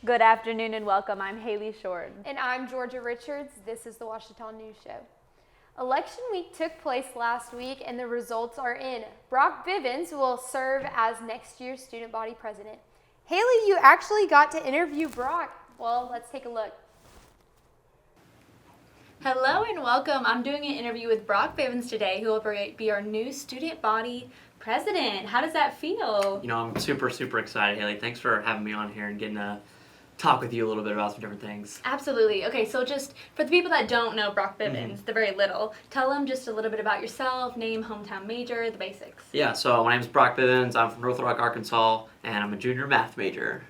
Good afternoon and welcome. I'm Haley Short. And I'm Georgia Richards. This is the Ouachita News Show. Election week took place last week and the results are in. Brock Bivens will serve as next year's student body president. Haley, you actually got to interview Brock. Well, let's take a look. Hello and welcome. I'm doing an interview with Brock Bivens today, who will be our new student body president. How does that feel? I'm super excited, Haley. Thanks for having me on here and getting to talk with you a little bit about some different things. Absolutely. Okay, so just for the people that don't know Brock Bivens, the very little, tell them just a little bit about yourself, name, hometown major, the basics. Yeah, so my name is Brock Bivens. I'm from North Rock, Arkansas, and I'm a junior math major.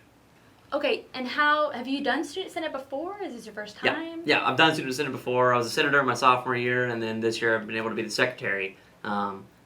Okay, and have you done Student Senate before? Is this your first time? Yeah, I've done Student Senate before. I was a senator my sophomore year, and then this year I've been able to be the secretary.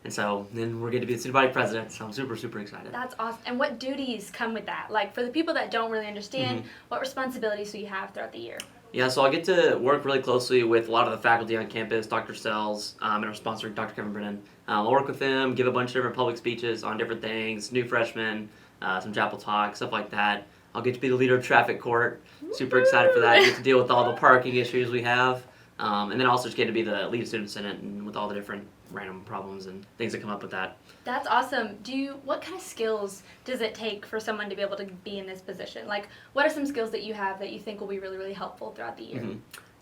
And so then we're going to be the student body president, so I'm super excited. That's awesome. And what duties come with that? Like, for the people that don't really understand, what responsibilities do you have throughout the year? Yeah, so I get to work really closely with a lot of the faculty on campus, Dr. Sells, and our sponsor, Dr. Kevin Brennan. I'll work with them, give a bunch of different public speeches on different things, new freshmen, some chapel talk, stuff like that. I'll get to be the leader of traffic court. Super excited for that. I get to deal with all the parking issues we have. And then also just get to be the lead of student senate and with all the different random problems and things that come up with that. That's awesome. What kind of skills does it take for someone to be able to be in this position? Like, what are some skills that you have that you think will be really helpful throughout the year?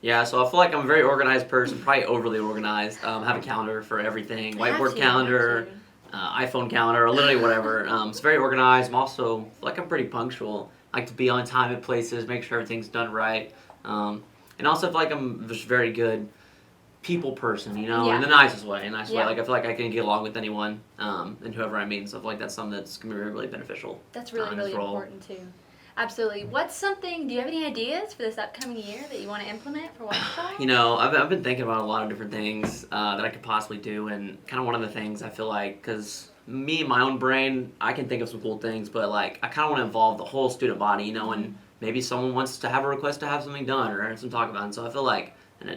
Yeah, so I feel like I'm a very organized person, probably overly organized. I have a calendar for everything, whiteboard calendar, iPhone calendar, or literally whatever. It's very organized. I feel like I'm pretty punctual. I like to be on time at places, make sure everything's done right. And also I feel like I'm just very good people person, in the nicest way. Like, I feel like I can get along with anyone and whoever I meet. So I feel like that's something that's going to be really beneficial. That's really important too. Absolutely. Do you have any ideas for this upcoming year that you want to implement for Ouachita? I've been thinking about a lot of different things that I could possibly do, and kind of one of the things I feel like, because me, my own brain, I can think of some cool things, but like I kind of want to involve the whole student body, and maybe someone wants to have a request to have something done or some talk about it. And so I feel like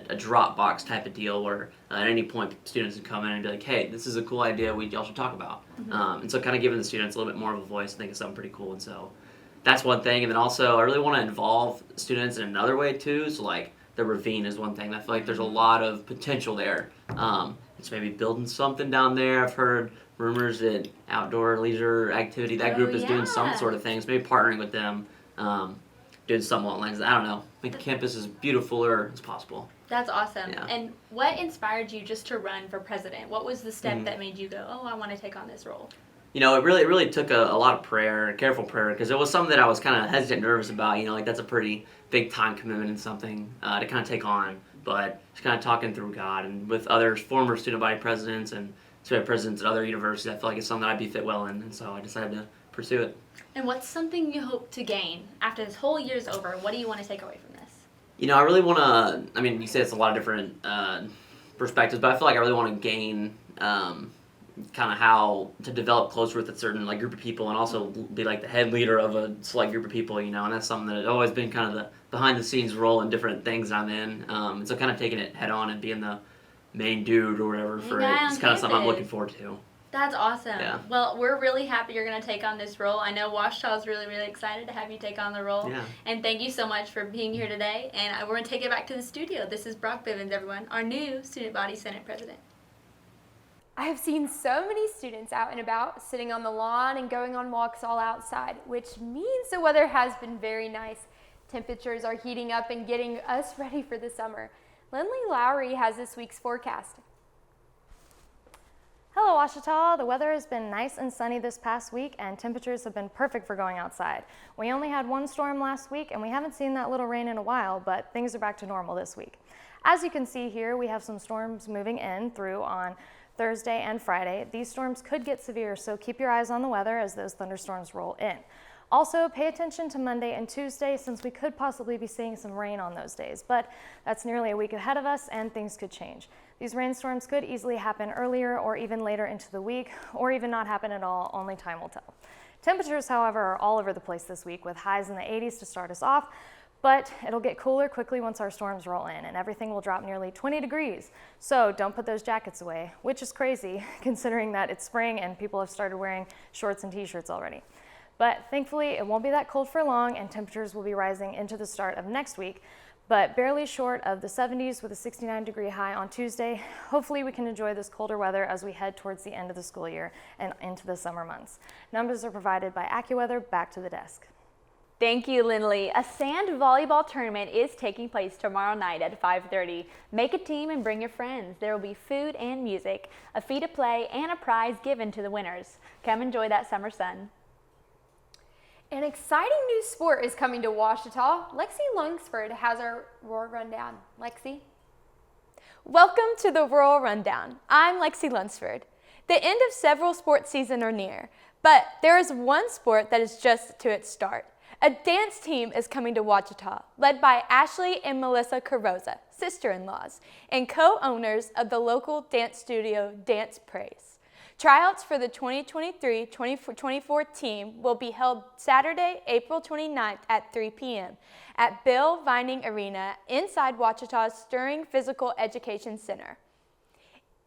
a Dropbox type of deal where at any point students can come in and be like, hey, this is a cool idea y'all should talk about. And so kind of giving the students a little bit more of a voice, I think is something pretty cool. And so that's one thing. And then also I really want to involve students in another way too. So like the ravine is one thing. I feel like there's a lot of potential there. It's maybe building something down there. I've heard rumors that outdoor leisure activity, that group is doing some sort of things, maybe partnering with them. Doing something along the lines. I don't know. I think campus is beautifuler as possible. That's awesome. Yeah. And what inspired you just to run for president? What was the step that made you go, I want to take on this role? It really took a lot of prayer, careful prayer, because it was something that I was kind of hesitant, nervous about. Like that's a pretty big time commitment and something to kind of take on. But just kind of talking through God and with other former student body presidents and student presidents at other universities, I feel like it's something that I'd be fit well in. And so I decided to pursue it. And what's something you hope to gain after this whole year's over? What do you want to take away from this? I really want to, you say it's a lot of different perspectives, but I feel like I really want to gain kind of how to develop closer with a certain group of people and also be like the head leader of a select group of people, and that's something that has always been kind of the behind the scenes role in different things I'm in. And so kind of taking it head on and being the main dude or whatever for it is kind of something I'm looking forward to. That's awesome. Yeah. Well, we're really happy you're going to take on this role. I know Ouachita is really excited to have you take on the role. Yeah. And thank you so much for being here today. And we're going to take it back to the studio. This is Brock Bivens, everyone, our new Student Body Senate President. I have seen so many students out and about, sitting on the lawn and going on walks all outside, which means the weather has been very nice. Temperatures are heating up and getting us ready for the summer. Lindley Lowry has this week's forecast. Hello, Ouachita. The weather has been nice and sunny this past week, and temperatures have been perfect for going outside. We only had one storm last week, and we haven't seen that little rain in a while, but things are back to normal this week. As you can see here, we have some storms moving in through on Thursday and Friday. These storms could get severe, so keep your eyes on the weather as those thunderstorms roll in. Also, pay attention to Monday and Tuesday since we could possibly be seeing some rain on those days, but that's nearly a week ahead of us and things could change. These rainstorms could easily happen earlier or even later into the week, or even not happen at all, only time will tell. Temperatures, however, are all over the place this week with highs in the 80s to start us off, but it'll get cooler quickly once our storms roll in and everything will drop nearly 20 degrees. So don't put those jackets away, which is crazy considering that it's spring and people have started wearing shorts and t-shirts already. But thankfully, it won't be that cold for long, and temperatures will be rising into the start of next week, but barely short of the 70s with a 69-degree high on Tuesday. Hopefully we can enjoy this colder weather as we head towards the end of the school year and into the summer months. Numbers are provided by AccuWeather. Back to the desk. Thank you, Lindley. A sand volleyball tournament is taking place tomorrow night at 5:30. Make a team and bring your friends. There will be food and music, a fee to play, and a prize given to the winners. Come enjoy that summer sun. An exciting new sport is coming to Ouachita. Lexi Lunsford has our Roar Rundown. Lexi? Welcome to the Rural Rundown. I'm Lexi Lunsford. The end of several sports seasons are near, but there is one sport that is just to its start. A dance team is coming to Ouachita, led by Ashley and Melissa Carroza, sister-in-laws, and co-owners of the local dance studio Dance Praise. Tryouts for the 2023-2024 team will be held Saturday, April 29th at 3 p.m. at Bill Vining Arena inside Ouachita's Stirring Physical Education Center.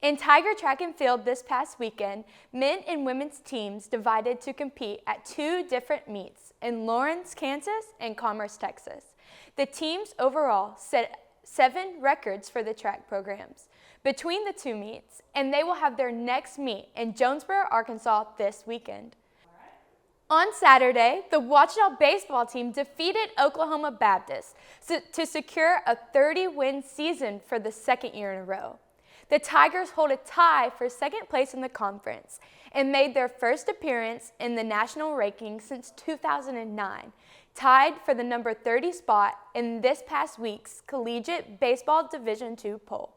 In Tiger Track and Field this past weekend, men and women's teams divided to compete at 2 different meets in Lawrence, Kansas and Commerce, Texas. The teams overall set 7 records for the track programs between the 2 meets, and they will have their next meet in Jonesboro, Arkansas this weekend. On Saturday, the Ouachita baseball team defeated Oklahoma Baptist to secure a 30-win season for the second year in a row. The Tigers hold a tie for second place in the conference and made their first appearance in the national rankings since 2009, tied for the number 30 spot in this past week's Collegiate Baseball Division II poll.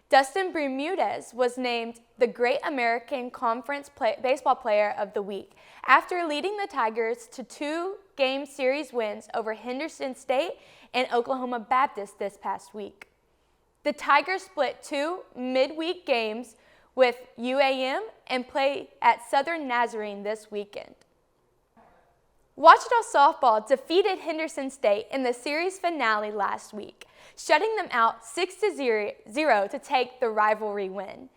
Dustin Bermudez was named the Great American Conference Baseball Player of the Week after leading the Tigers to 2-game series wins over Henderson State and Oklahoma Baptist this past week. The Tigers split 2 midweek games with UAM and play at Southern Nazarene this weekend. Ouachita softball defeated Henderson State in the series finale last week, shutting them out 6-0 to take the rivalry win.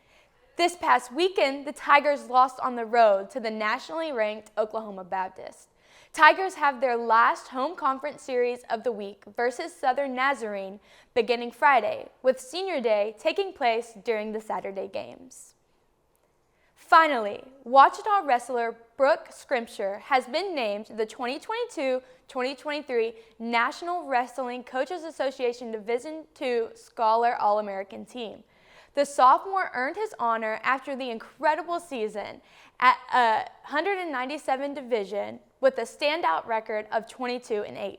This past weekend, the Tigers lost on the road to the nationally ranked Oklahoma Baptist. Tigers have their last home conference series of the week versus Southern Nazarene beginning Friday, with Senior Day taking place during the Saturday games. Finally, Ouachita wrestler Brooke Scrimshire has been named the 2022-2023 National Wrestling Coaches Association Division II Scholar All-American Team. The sophomore earned his honor after the incredible season at a 197 division with a standout record of 22-8.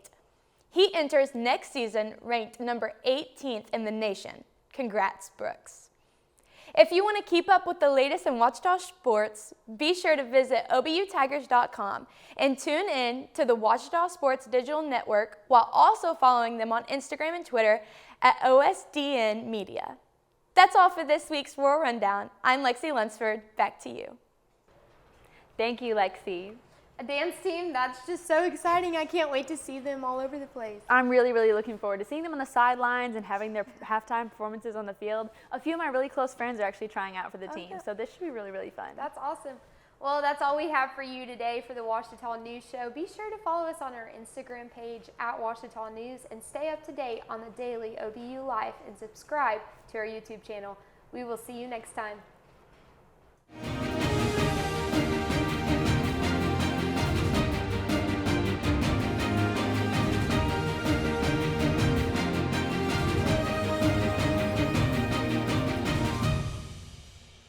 He enters next season ranked number 18th in the nation. Congrats, Brooks. If you want to keep up with the latest in Ouachita sports, be sure to visit obutigers.com and tune in to the Ouachita Sports Digital Network while also following them on Instagram and Twitter at OSDN Media. That's all for this week's Rural Rundown. I'm Lexi Lunsford. Back to you. Thank you, Lexi. A dance team, that's just so exciting. I can't wait to see them all over the place. I'm really, really looking forward to seeing them on the sidelines and having their halftime performances on the field. A few of my really close friends are actually trying out for the team, so this should be really, really fun. That's awesome. Well, that's all we have for you today for the Ouachita News Show. Be sure to follow us on our Instagram page at Ouachita News and stay up to date on the daily OBU life and subscribe to our YouTube channel. We will see you next time.